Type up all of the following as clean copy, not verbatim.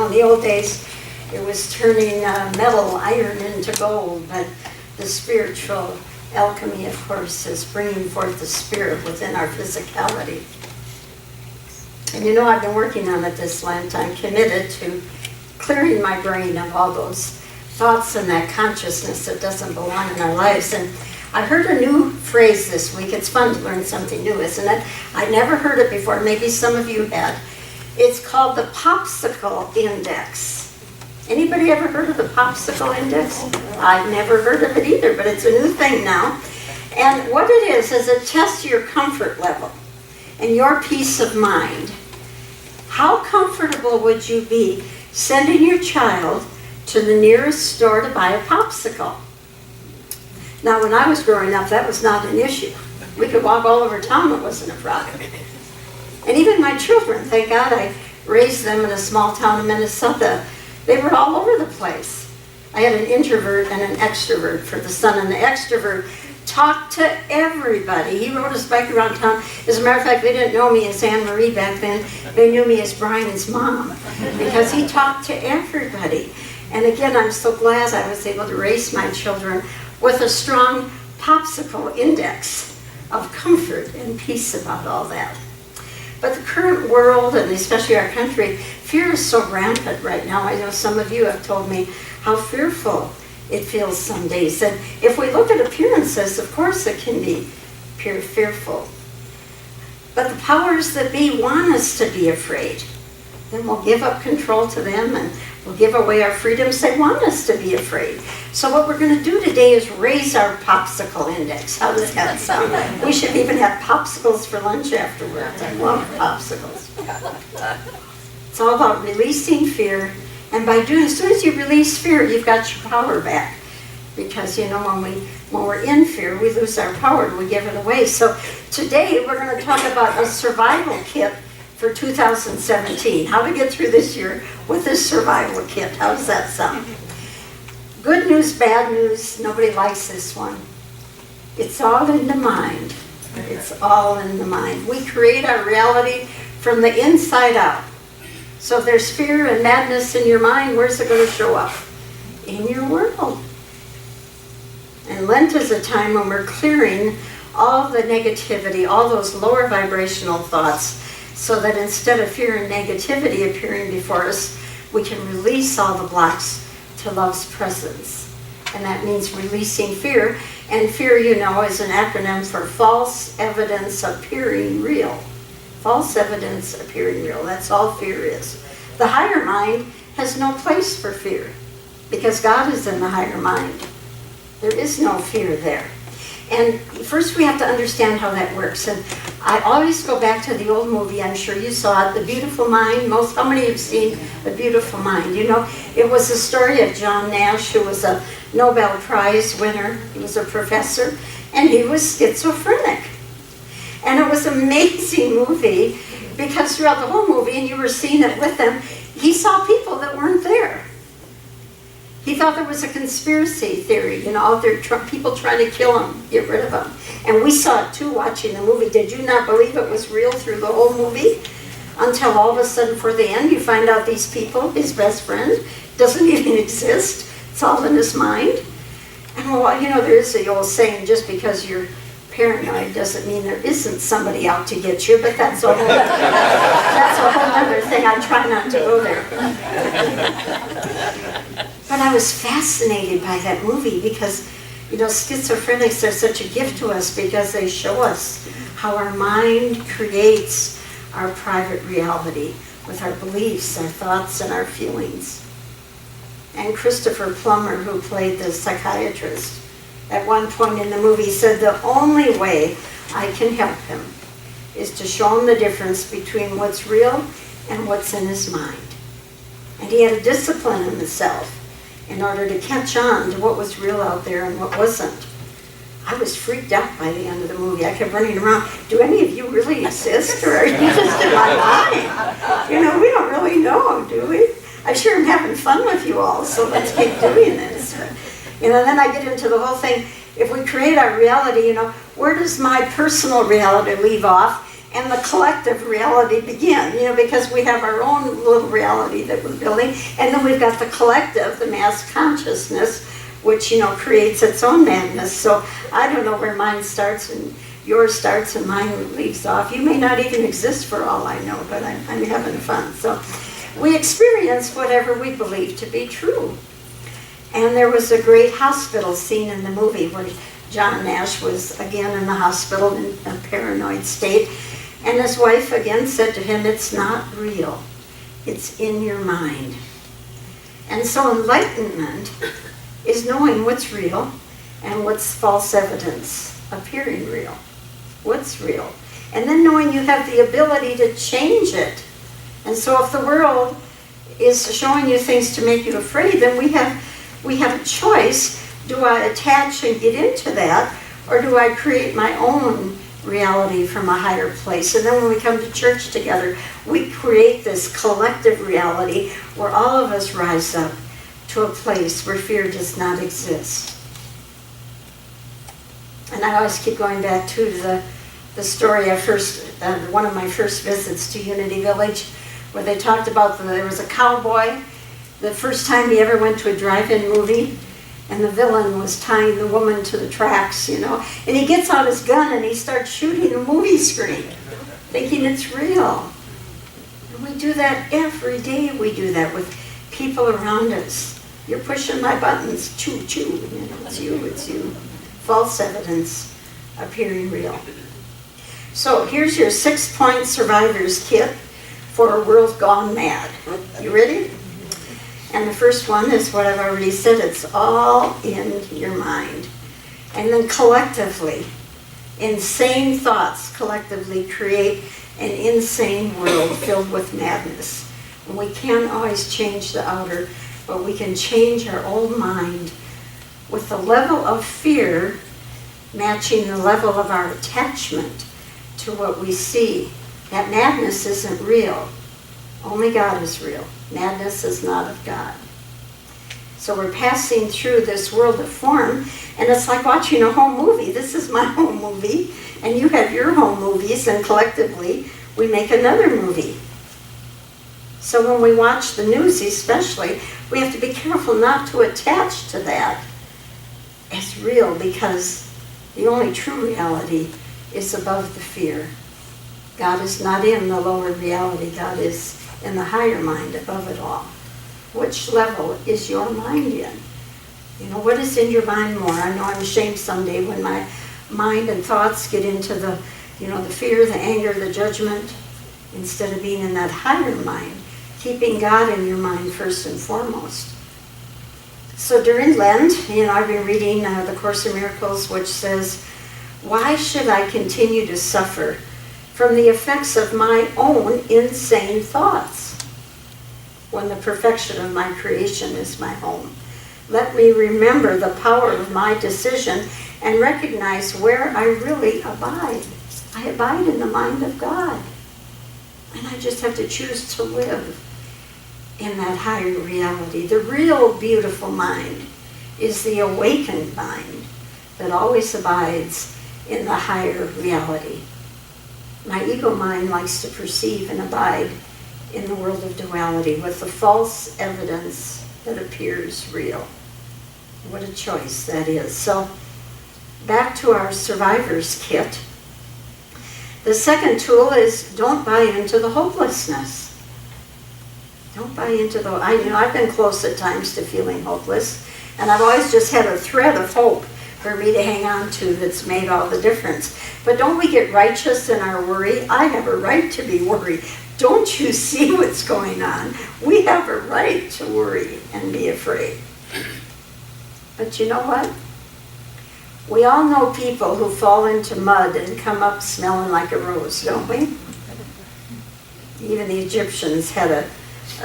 in the old days, it was turning metal, iron into gold, but the spiritual alchemy, of course, is bringing forth the spirit within our physicality. And you know, I've been working on it this Lent. I'm committed to clearing my brain of all those thoughts and that consciousness that doesn't belong in our lives. And I heard a new phrase this week. It's fun to learn something new, isn't it? I'd never heard it before. Maybe some of you had. It's called the Popsicle Index. Anybody ever heard of the Popsicle Index? I've never heard of it either, but it's a new thing now. And what it is it tests your comfort level and your peace of mind. How comfortable would you be sending your child to the nearest store to buy a popsicle? Now, when I was growing up, that was not an issue. We could walk all over town, it wasn't a problem. And even my children, thank God I raised them in a small town in Minnesota, they were all over the place. I had an introvert and an extrovert for the son, and the extrovert talked to everybody. He rode his bike around town. As a matter of fact, they didn't know me as Ann Marie back then. They knew me as Brian's mom because he talked to everybody. And again, I'm so glad I was able to raise my children with a strong Popsicle Index of comfort and peace about all that. But the current world, and especially our country, fear is so rampant right now. I know some of you have told me how fearful it feels some days. And if we look at appearances, of course it can be fearful. But the powers that be want us to be afraid. Then we'll give up control to them and we'll give away our freedoms. They want us to be afraid. So what we're going to do today is raise our Popsicle Index. How does that sound? We should even have popsicles for lunch afterwards. I love popsicles. It's all about releasing fear. And by doing, as soon as you release fear, you've got your power back. Because, you know, when we're in fear, we lose our power and we give it away. So today we're going to talk about a survival kit for 2017. How to get through this year with this survival kit. How does that sound? Good news, bad news. Nobody likes this one. It's all in the mind. It's all in the mind. We create our reality from the inside out. So if there's fear and madness in your mind, where's it going to show up? In your world. And Lent is a time when we're clearing all the negativity, all those lower vibrational thoughts, so that instead of fear and negativity appearing before us, we can release all the blocks to love's presence. And that means releasing fear. And fear, you know, is an acronym for false evidence appearing real. False evidence appearing real. That's all fear is. The higher mind has no place for fear because God is in the higher mind. There is no fear there. And first we have to understand how that works. And I always go back to the old movie, I'm sure you saw it, The Beautiful Mind. How many have seen The Beautiful Mind? You know, it was the story of John Nash, who was a Nobel Prize winner. He was a professor, and he was schizophrenic. And it was an amazing movie because throughout the whole movie, and you were seeing it with him, he saw people that weren't there. He thought there was a conspiracy theory, you know, out there, people trying to kill him, get rid of him. And we saw it too watching the movie. Did you not believe it was real through the whole movie? Until all of a sudden, for the end, you find out these people, his best friend, doesn't even exist. It's all in his mind. And well, you know, there is the old saying, just because you're paranoid doesn't mean there isn't somebody out to get you, but that's a whole other thing. I try not to go there. But I was fascinated by that movie because, you know, schizophrenics are such a gift to us because they show us how our mind creates our private reality with our beliefs, our thoughts, and our feelings. And Christopher Plummer, who played the psychiatrist, at one point in the movie said the only way I can help him is to show him the difference between what's real and what's in his mind. And he had a discipline in himself in order to catch on to what was real out there and what wasn't. I was freaked out by the end of the movie. I kept running around. Do any of you really exist, or are you just in my mind? You know, we don't really know, do we? I sure am having fun with you all, so let's keep doing this. But, you know, then I get into the whole thing. If we create our reality, you know, where does my personal reality leave off and the collective reality begin, because we have our own little reality that we're building, and then we've got the collective, the mass consciousness, which, creates its own madness. So I don't know where mine starts and yours starts and mine leaves off. You may not even exist for all I know, but I'm having fun. So we experience whatever we believe to be true. And there was a great hospital scene in the movie where John Nash was again in the hospital in a paranoid state. And his wife again said to him, "It's not real. It's in your mind." And so enlightenment is knowing what's real and what's false evidence appearing real. What's real? And then knowing you have the ability to change it. And so if the world is showing you things to make you afraid, then we have a choice. Do I attach and get into that, or do I create my own reality from a higher place? And then when we come to church together, we create this collective reality where all of us rise up to a place where fear does not exist. And I always keep going back to the story of one of my first visits to Unity Village, where they talked about there was a cowboy, the first time he ever went to a drive-in movie, and the villain was tying the woman to the tracks, and he gets out his gun and he starts shooting the movie screen, thinking it's real. And we do that every day. We do that with people around us. You're pushing my buttons, choo, choo, it's you. False evidence appearing real. So here's your 6-point survivor's kit for a world gone mad. You ready? And the first one is what I've already said. It's all in your mind. And then collectively, insane thoughts collectively create an insane world filled with madness. And we can't always change the outer, but we can change our own mind with the level of fear matching the level of our attachment to what we see. That madness isn't real. Only God is real. Madness is not of God. So we're passing through this world of form, and it's like watching a home movie. This is my home movie, and you have your home movies, and collectively we make another movie. So when we watch the news especially, we have to be careful not to attach to that as real, because the only true reality is above the fear. God is not in the lower reality. God is in the higher mind above it all. Which level is your mind in? What is in your mind more? I know I'm ashamed someday when my mind and thoughts get into the fear, the anger, the judgment, instead of being in that higher mind, keeping God in your mind first and foremost. So during Lent, I've been reading the Course in Miracles, which says, "Why should I continue to suffer from the effects of my own insane thoughts, when the perfection of my creation is my home? Let me remember the power of my decision and recognize where I really abide. I abide in the mind of God. And I just have to choose to live in that higher reality." The real beautiful mind is the awakened mind that always abides in the higher reality. My ego mind likes to perceive and abide in the world of duality with the false evidence that appears real. What a choice that is. So back to our survivor's kit. The second tool is don't buy into the hopelessness. Don't buy into I've been close at times to feeling hopeless, and I've always just had a thread of hope for me to hang on to that's made all the difference. But don't we get righteous in our worry? I have a right to be worried. Don't you see what's going on? We have a right to worry and be afraid. But you know what? We all know people who fall into mud and come up smelling like a rose, don't we? Even the Egyptians had a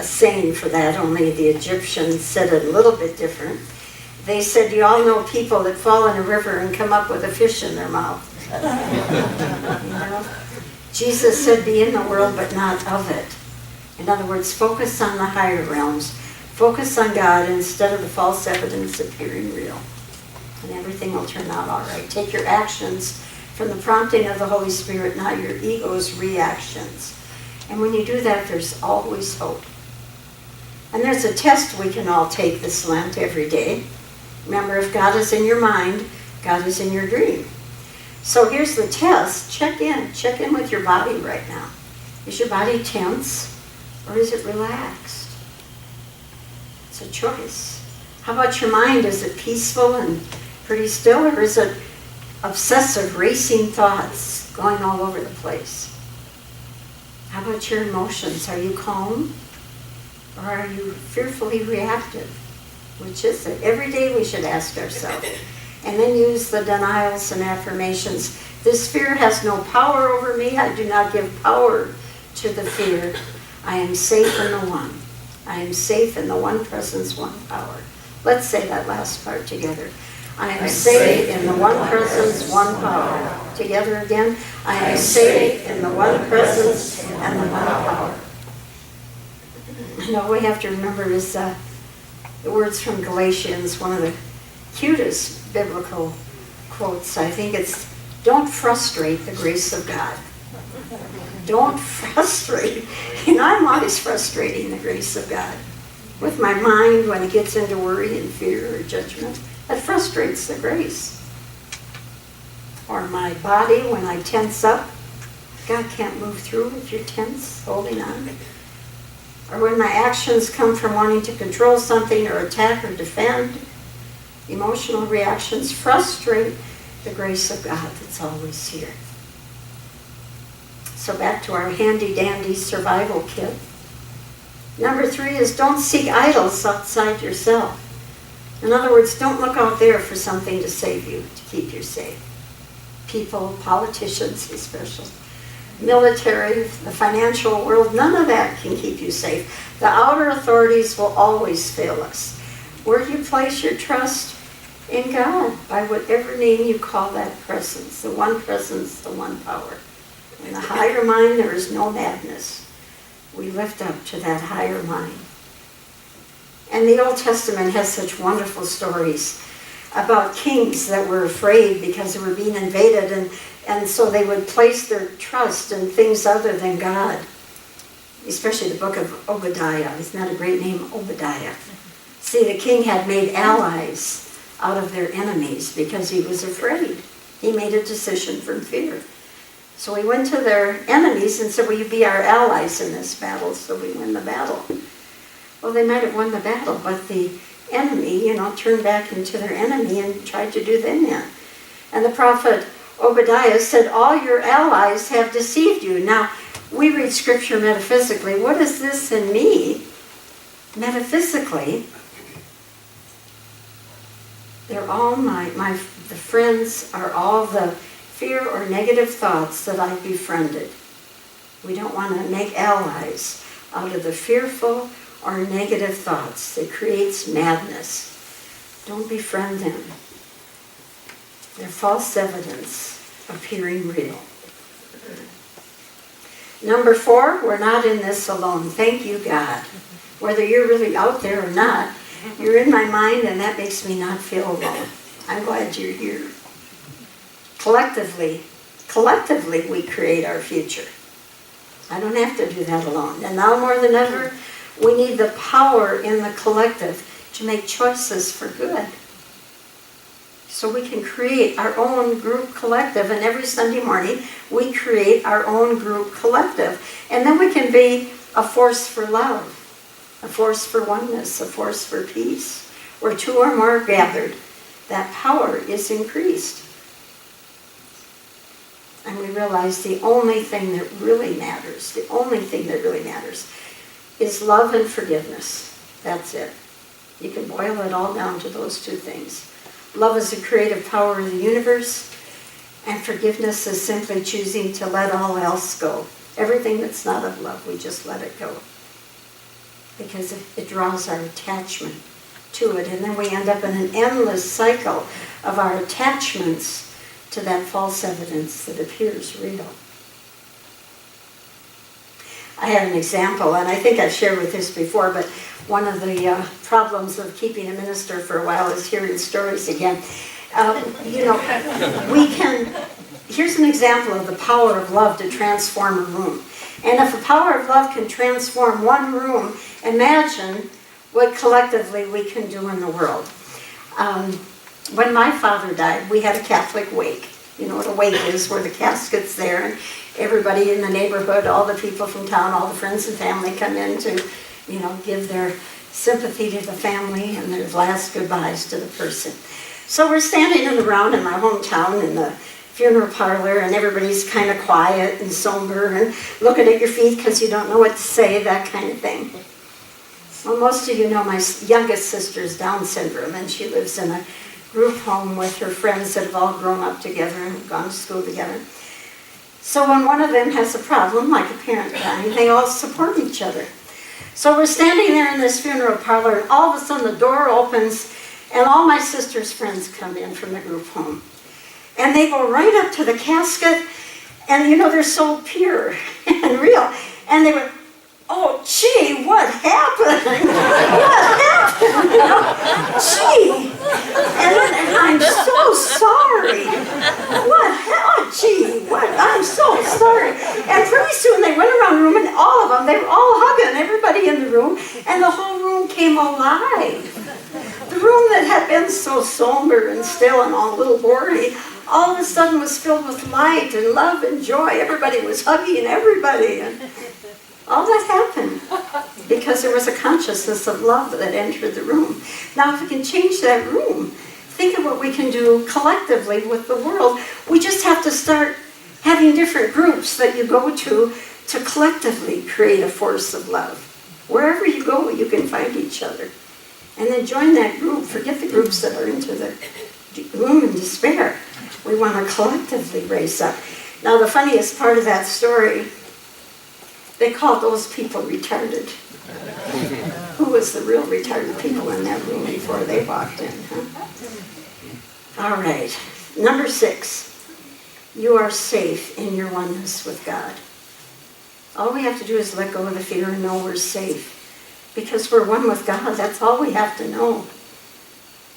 saying for that, only the Egyptians said it a little bit different. They said, you all know people that fall in a river and come up with a fish in their mouth. Jesus said, be in the world, but not of it. In other words, focus on the higher realms. Focus on God instead of the false evidence appearing real. And everything will turn out all right. Take your actions from the prompting of the Holy Spirit, not your ego's reactions. And when you do that, there's always hope. And there's a test we can all take this Lent every day. Remember, if God is in your mind, God is in your dream. So here's the test. Check in with your body right now. Is your body tense or is it relaxed? It's a choice. How about your mind? Is it peaceful and pretty still, or is it obsessive, racing thoughts going all over the place? How about your emotions? Are you calm or are you fearfully reactive? Which is it? Every day we should ask ourselves. And then use the denials and affirmations. This fear has no power over me. I do not give power to the fear. I am safe in the one. I am safe in the one presence, one power. Let's say that last part together. I am safe in the one presence, one power. Together again. I am safe in the one presence and the one power. And all we have to remember is the words from Galatians, one of the cutest biblical quotes. I think it's, don't frustrate the grace of God. Don't frustrate. And I'm always frustrating the grace of God. With my mind when it gets into worry and fear or judgment, that frustrates the grace. Or my body when I tense up. God can't move through if you're tense, holding on. Or when my actions come from wanting to control something or attack or defend. Emotional reactions frustrate the grace of God that's always here. So back to our handy-dandy survival kit. Number 3 is don't seek idols outside yourself. In other words, don't look out there for something to save you, to keep you safe. People, politicians especially, military, the financial world, none of that can keep you safe. The outer authorities will always fail us. Where do you place your trust? In God, by whatever name you call that presence, the one power. In the higher mind, there is no madness. We lift up to that higher mind. And the Old Testament has such wonderful stories about kings that were afraid because they were being invaded, and so they would place their trust in things other than God. Especially the book of Obadiah. Isn't that a great name, Obadiah? See, the king had made allies out of their enemies because he was afraid. He made a decision from fear. So he went to their enemies and said, will you be our allies in this battle so we win the battle? Well, they might have won the battle, but the enemy, turned back into their enemy and tried to do them in. And the prophet Obadiah said, all your allies have deceived you. Now, we read scripture metaphysically. What is this in me? Metaphysically, they're all the friends are all the fear or negative thoughts that I've befriended. We don't want to make allies out of the fearful or negative thoughts that creates madness. Don't befriend them. They're false evidence appearing real. Number 4, we're not in this alone. Thank you, God. Whether you're really out there or not, you're in my mind, and that makes me not feel alone. I'm glad you're here. Collectively, we create our future. I don't have to do that alone. And now more than ever, we need the power in the collective to make choices for good. So we can create our own group collective. And every Sunday morning, we create our own group collective. And then we can be a force for love, a force for oneness, a force for peace. Where 2 or more are gathered, that power is increased. And we realize the only thing that really matters, is love and forgiveness. That's it. You can boil it all down to those 2 things. Love is the creative power of the universe, and forgiveness is simply choosing to let all else go. Everything that's not of love, we just let it go. Because it draws our attachment to it, and then we end up in an endless cycle of our attachments to that false evidence that appears real. I have an example, and I think I've shared with this before, but one of the problems of keeping a minister for a while is hearing stories again. We can here's an example of the power of love to transform a room. And if the power of love can transform one room, imagine what collectively we can do in the world. When my father died, we had a Catholic wake. You know what a wake is, where the casket's there, and everybody in the neighborhood, all the people from town, all the friends and family come in to, give their sympathy to the family and their last goodbyes to the person. So we're standing around in my hometown in the funeral parlor, and everybody's kind of quiet and somber and looking at your feet because you don't know what to say, that kind of thing. Well, most of you know my youngest sister's Down syndrome, and she lives in a group home with her friends that have all grown up together and gone to school together. So when one of them has a problem, like a parent dying, they all support each other. So we're standing there in this funeral parlor, and all of a sudden the door opens, and all my sister's friends come in from the group home. And they go right up to the casket, and they're so pure and real. And they went, "Oh, gee, what happened? What happened? Gee." And I'm so sorry. I'm so sorry. And pretty soon they went around the room, and all of them, they were all hugging everybody in the room, and the whole room came alive. The room that had been so somber and still and all a little boring, all of a sudden was filled with light and love and joy. Everybody was hugging everybody. And all that happened because there was a consciousness of love that entered the room. Now, if we can change that room, think of what we can do collectively with the world. We just have to start having different groups that you go to collectively create a force of love. Wherever you go, you can find each other. And then join that group. Forget the groups that are into the gloom and despair. We want to collectively raise up. Now, the funniest part of that story, they called those people retarded. Who was the real retarded people in that room before they walked in? All right. Number 6. You are safe in your oneness with God. All we have to do is let go of the fear and know we're safe. Because we're one with God. That's all we have to know.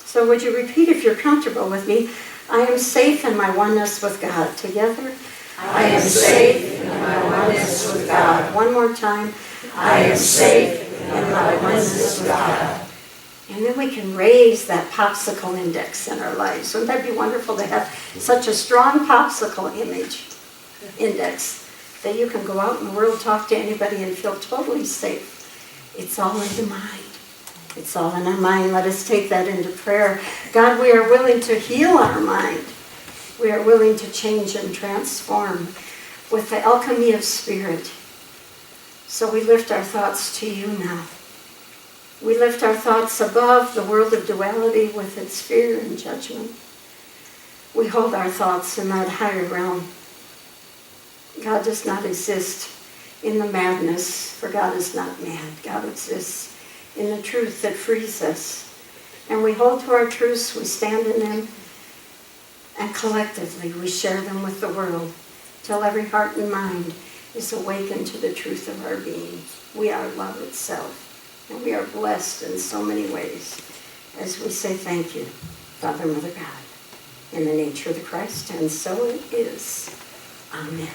So would you repeat, if you're comfortable with me, I am safe in my oneness with God. Together. I am safe in my oneness with God. One more time. I am safe in my oneness with God. And then we can raise that Popsicle Index in our lives. Wouldn't that be wonderful to have such a strong Popsicle Index that you can go out in the world, talk to anybody, and feel totally safe? It's all in the mind. It's all in our mind. Let us take that into prayer. God, we are willing to heal our mind. We are willing to change and transform with the alchemy of spirit. So we lift our thoughts to you now. We lift our thoughts above the world of duality with its fear and judgment. We hold our thoughts in that higher realm. God does not exist in the madness, for God is not mad. God exists in the truth that frees us. And we hold to our truths, we stand in them, and collectively we share them with the world till every heart and mind is awakened to the truth of our being. We are love itself. And we are blessed in so many ways as we say thank you, Father, Mother, God, in the nature of the Christ, and so it is. Amen.